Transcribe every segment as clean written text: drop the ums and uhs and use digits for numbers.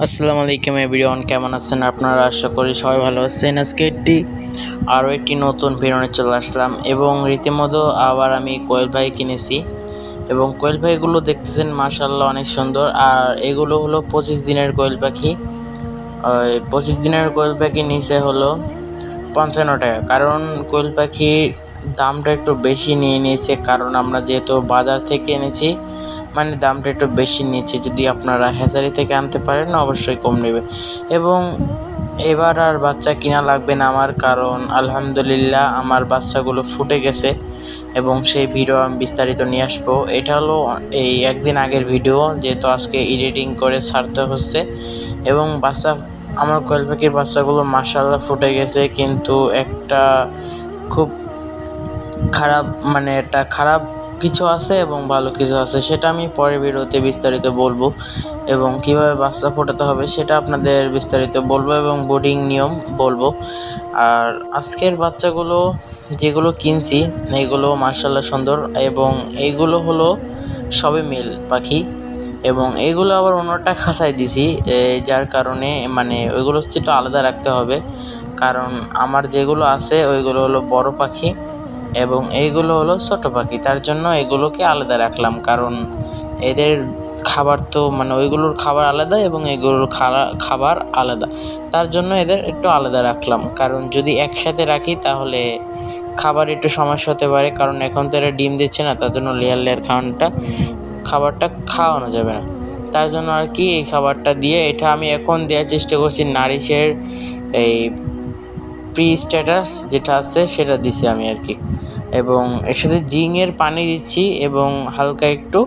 আসসালামু আলাইকুম এভরিওয়ান, কেমন আছেন আপনারা? আশা করি সবাই ভালো আছেন। আজকে আরও একটি নতুন ভিডিও নিয়ে চলে আসলাম এবং রীতিমতো আবার আমি কোয়েল পাখি কিনেছি এবং কোয়েল পাখিগুলো দেখতেছেন মাশাআল্লাহ অনেক সুন্দর। আর এগুলো হলো 25 দিনের কোয়েল পাখি। 25 দিনের কোয়েল পাখি নিচে হলো 55 টাকা, কারণ কোয়েল পাখির দামটা একটু বেশি নিয়ে নিয়েছে, কারণ আমরা যেহেতু বাজার থেকে এনেছি মানে দামটা একটু বেশি নিচ্ছে। যদি আপনারা হ্যাচারি থেকে আনতে পারেন অবশ্যই কম নেবে। এবং এবার আর বাচ্চা কিনা লাগবে না আমার, কারণ আলহামদুলিল্লাহ আমার বাচ্চাগুলো ফুটে গেছে এবং সেই ভিডিও আমি বিস্তারিত নিয়ে আসবো। এটা হলো এই একদিন আগের ভিডিও, যেহেতু আজকে এডিটিং করে ছাড়তে হচ্ছে। এবং আমার কোয়েল পাখির বাচ্চাগুলো মাশাআল্লাহ ফুটে গেছে, কিন্তু একটা খুব খারাপ একটা খারাপ কিছু আছে এবং ভালো কিছু আছে, সেটা আমি পরের ভিডিওতে বিস্তারিত বলবো। এবং কিভাবে বাচ্চা ফোটাতে হবে সেটা আপনাদের বিস্তারিত বলবো এবং বোর্ডিং নিয়ম বলবো। আর আজকের বাচ্চাগুলো যেগুলো কিনছি এগুলো মাশাআল্লাহ সুন্দর, এবং এইগুলো হলো সবে মেল পাখি এবং এইগুলো আবার অন্যটা খাঁচায় দিছি, যার কারণে ওইগুলো হচ্ছে একটু আলাদা রাখতে হবে, কারণ আমার যেগুলো আছে ওইগুলো হলো বড় পাখি এবং এইগুলো হলো ছোট পাখি। তার জন্য এগুলোকে আলাদা রাখলাম, কারণ এদের খাবার তো ওইগুলোর খাবার আলাদা এবং এগুলোর খাবার আলাদা। তার জন্য এদের একটু আলাদা রাখলাম, কারণ যদি একসাথে রাখি তাহলে খাবার একটু সমস্যা হতে পারে, কারণ এখন তো এরা ডিম দিচ্ছে না, তার জন্য লেয়ার লেয়ার খাবারটা খাওয়ানো যাবে না। তার জন্য আর কি এই খাবারটা দিয়ে, এটা আমি এখন দেওয়ার চেষ্টা করছি নারিশের এই প্রি স্ট্যাটাস যেটা আছে সেটা দিছি আমি আর কি। এবং এর সাথে জিংয়ের পানি দিচ্ছি এবং হালকা একটু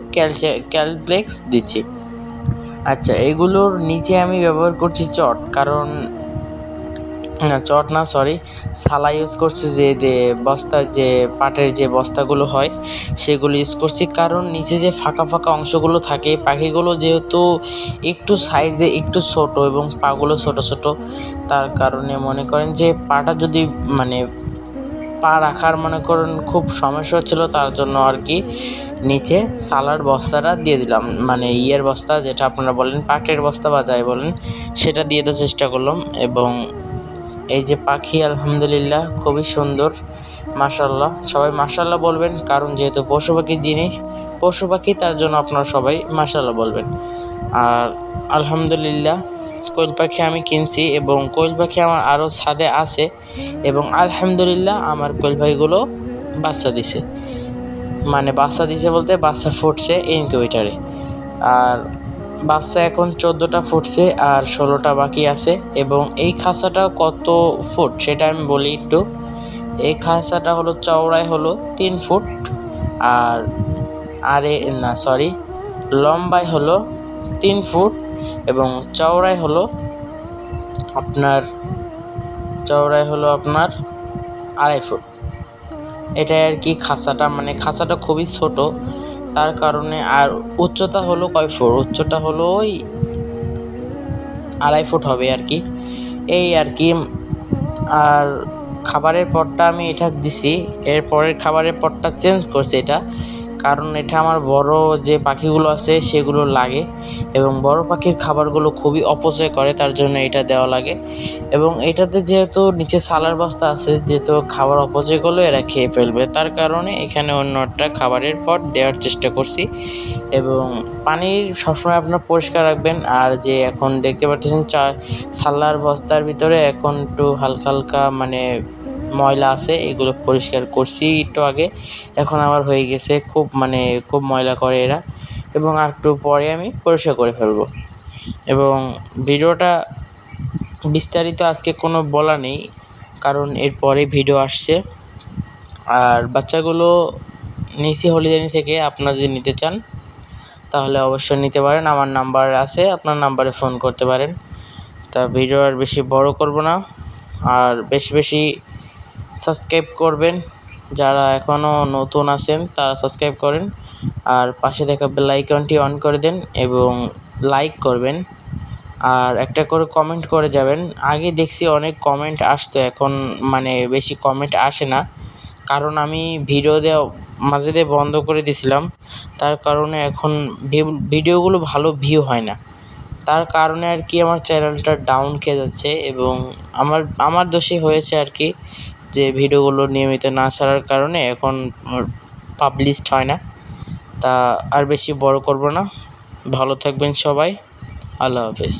ক্যালপ্লেক্স দিচ্ছি। আচ্ছা, এগুলোর নিচে আমি ব্যবহার করছি চট, কারণ না চট না, সরি, সালা ইউজ করছি, যে বস্তা, যে পাটের যে বস্তাগুলো হয় সেগুলো ইউজ করছি, কারণ নিচে যে ফাঁকা ফাঁকা অংশগুলো থাকে পাখিগুলো যেহেতু একটু সাইজে একটু ছোট এবং পাগুলো ছোট ছোট, তার কারণে মনে করেন যে পাটা যদি পা রাখার খুব সমস্যা হচ্ছিলো, তার জন্য আর কি নিচে সালার বস্তাটা দিয়ে দিলাম, ইয়ের বস্তা যেটা আপনারা বলেন পাটের বস্তা বা যাই বলেন সেটা দিয়ে দেওয়ার চেষ্টা করলাম। এবং এই যে পাখি আলহামদুলিল্লাহ খুবই সুন্দর, মাশাআল্লাহ। সবাই মাশাআল্লাহ বলবেন, কারণ যেহেতু পশু পাখির জিনিস, পশু পাখি, তার জন্য আপনারা সবাই মাশাআল্লাহ বলবেন। আর আলহামদুলিল্লাহ কোয়েল পাখি আমি কিনছি এবং কোয়েল পাখি আমার আরও ছাদে আছে এবং আলহামদুলিল্লাহ আমার কোয়েল পাখিগুলো বাচ্চা দিছে, বাচ্চা দিছে বলতে বাচ্চা ফুটছে ইনকিউবেটারে। আর বাচ্চা এখন 14টা ফুটছে আর 16টা বাকি আছে। এবং এই খাঁচাটা কত ফুট সেটা আমি বলি একটু। এই খাঁচাটা হলো চওড়ায় হলো 3 ফুট, আর লম্বায় হলো 3 ফুট এবং চওড়ায় হলো আপনার 2.5 ফুট। এটাই আর কি খাঁচাটা, খাঁচাটা খুবই ছোট, তার কারণে। আর উচ্চতা হলো কয় ফুট, উচ্চতা হলো ওই 2.5 ফুট হবে আর কি, এই আর কি। আর খাবারের পটটা আমি এটা দিছি, এরপরের খাবারের পটটা চেঞ্জ করছি এটা, কারণ এটা আমার বড় যে পাখিগুলো আছে সেগুলো লাগে এবং বড় পাখির খাবারগুলো খুবই অপচয় করে, তার জন্য এটা দেওয়া লাগে। এবং এটাতে যেহেতু নিচে সালার বস্তা আছে, যেহেতু খাবার অপচয় করলে এরা খেয়ে ফেলবে, তার কারণে এখানে অন্য একটা খাবারের পট দেওয়ার চেষ্টা করছি। এবং পানি সবসময় আপনার পরিষ্কার রাখবেন। আর যে এখন দেখতে পাচ্ছেন সালার বস্তার ভিতরে এখন একটু হালকা হালকা ময়লা আছে, এগুলো পরিষ্কার করছি একটু আগে, এখন আমার হয়ে গেছে খুব ময়লা করে এরা, এবং আর একটু পরে আমি পরিষ্কার করে ফেলবো। এবং ভিডিওটা বিস্তারিত আজকে কোনো বলা নেই, কারণ এরপরে ভিডিও আসছে। আর বাচ্চাগুলো নিচি হলিডে থেকে, আপনারা যদি নিতে চান তাহলে অবশ্যই নিতে পারেন, আমার নাম্বার আছে, আপনার নাম্বারে ফোন করতে পারেন। তা ভিডিও আর বেশি বড় করব না, আর বেশি বেশি সাবস্ক্রাইব করবেন, যারা এখনও নতুন আছেন তারা সাবস্ক্রাইব করেন, আর পাশে থাকা বেল আইকনটি অন করে দেন এবং লাইক করবেন, আর একটা করে কমেন্ট করে যাবেন। আগে দেখছি অনেক কমেন্ট আসতো, এখন বেশি কমেন্ট আসে না, কারণ আমি ভিডিও দেওয়া মাঝে দিয়ে বন্ধ করে দিয়েছিলাম, তার কারণে এখন ভিডিওগুলো ভালো ভিউ হয় না, তার কারণে আর কি আমার চ্যানেলটা ডাউন খেয়ে যাচ্ছে, এবং আমার দোষই হয়েছে আর কি, যে ভিডিওগুলো নিয়মিত না ছাড়ার কারণে এখন পাবলিশড হয় না। তা আর বেশি বড় করব না। ভালো থাকবেন সবাই। আল্লাহ হাফেজ।